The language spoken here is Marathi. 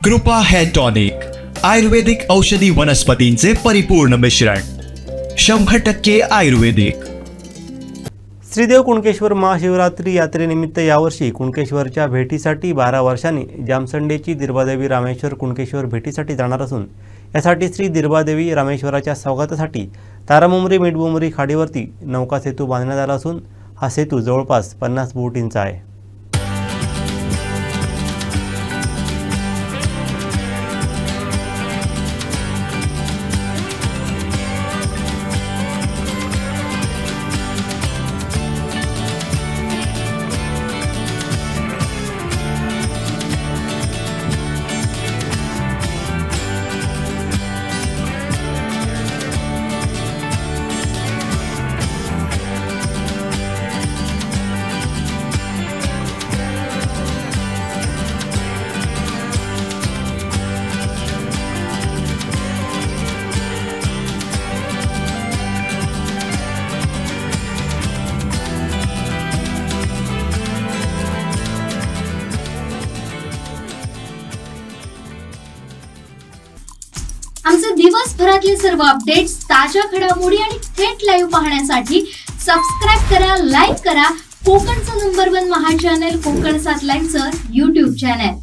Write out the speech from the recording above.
कृपा हेअर टॉनिक, आयुर्वेदिक औषधी वनस्पतींचे परिपूर्ण मिश्रण, 100% आयुर्वेदिक. श्रीदेव कुणकेश्वर महाशिवरात्री यात्रेनिमित्त यावर्षी कुणकेश्वरच्या भेटीसाठी 12 वर्षांनी जामसंडेची दिरबादेवी रामेश्वर कुणकेश्वर भेटीसाठी जाणार असून यासाठी श्री दिरबादेवी रामेश्वराच्या स्वागतासाठी तारामुंबरी मिठबुंबरी खाडीवरती नौका सेतू बांधण्यात आला असून हा सेतू जवळपास 50 बोटींचा आहे. आमचे दिवसभरातले सर्व अपडेट्स, ताज्या घडामोडी आणि थेट लाईव्ह पाहण्यासाठी सबस्क्राईब करा, लाईक करा कोकणचं नंबर 1 महा चॅनल कोकण 7 लाईव्हचं YouTube चॅनल.